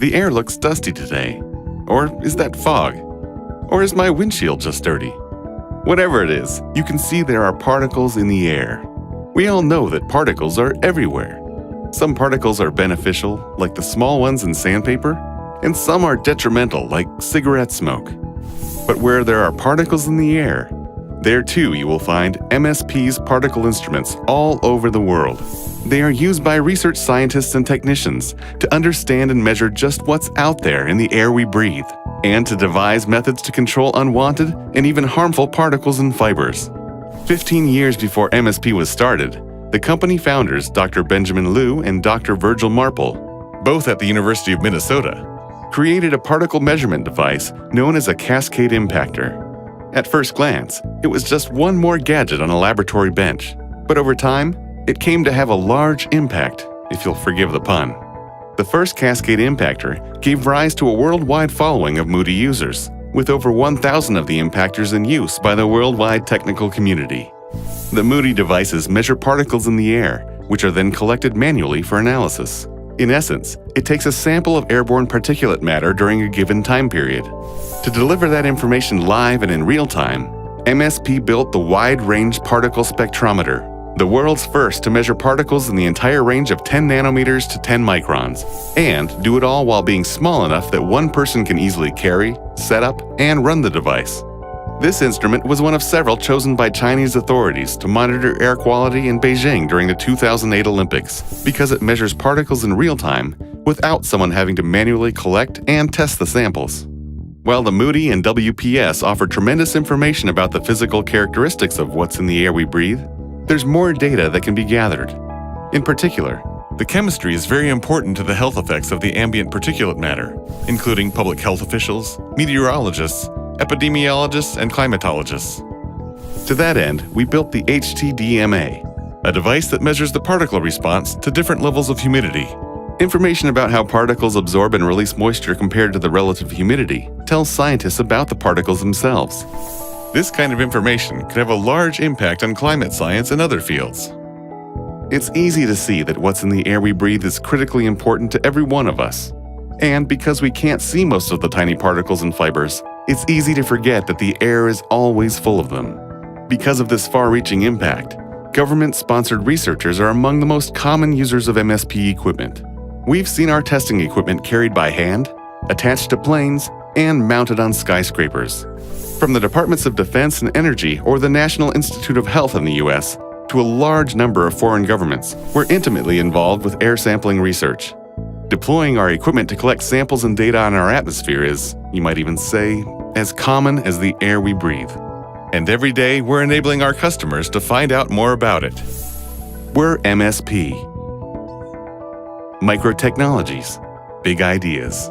The air looks dusty today. Or is that fog? Or is my windshield just dirty? Whatever it is, you can see there are particles in the air. We all know that particles are everywhere. Some particles are beneficial, like the small ones in sandpaper, and some are detrimental, like cigarette smoke. But where there are particles in the air, there too you will find MSP's particle instruments all over the world. They are used by research scientists and technicians to understand and measure just what's out there in the air we breathe, and to devise methods to control unwanted and even harmful particles and fibers. 15 years before MSP was started, the company founders, Dr. Benjamin Liu and Dr. Virgil Marple, both at the University of Minnesota, created a particle measurement device known as a cascade impactor. At first glance, it was just one more gadget on a laboratory bench, but over time, it came to have a large impact, if you'll forgive the pun. The first cascade impactor gave rise to a worldwide following of Moody users, with over 1,000 of the impactors in use by the worldwide technical community. The Moody devices measure particles in the air, which are then collected manually for analysis. In essence, it takes a sample of airborne particulate matter during a given time period. To deliver that information live and in real time, MSP built the Wide Range Particle Spectrometer, the world's first to measure particles in the entire range of 10 nanometers to 10 microns, and do it all while being small enough that one person can easily carry, set up, and run the device. This instrument was one of several chosen by Chinese authorities to monitor air quality in Beijing during the 2008 Olympics because it measures particles in real time without someone having to manually collect and test the samples. While the Moody and WPS offer tremendous information about the physical characteristics of what's in the air we breathe, there's more data that can be gathered. In particular, the chemistry is very important to the health effects of the ambient particulate matter, including public health officials, meteorologists, epidemiologists, and climatologists. To that end, we built the HTDMA, a device that measures the particle response to different levels of humidity. Information about how particles absorb and release moisture compared to the relative humidity tells scientists about the particles themselves. This kind of information could have a large impact on climate science and other fields. It's easy to see that what's in the air we breathe is critically important to every one of us. And because we can't see most of the tiny particles and fibers, it's easy to forget that the air is always full of them. Because of this far-reaching impact, government-sponsored researchers are among the most common users of MSP equipment. We've seen our testing equipment carried by hand, attached to planes, and mounted on skyscrapers. From the Departments of Defense and Energy or the National Institute of Health in the US, to a large number of foreign governments, we're intimately involved with air sampling research. Deploying our equipment to collect samples and data on our atmosphere is, you might even say, as common as the air we breathe. And every day, we're enabling our customers to find out more about it. We're MSP. Microtechnologies, big ideas.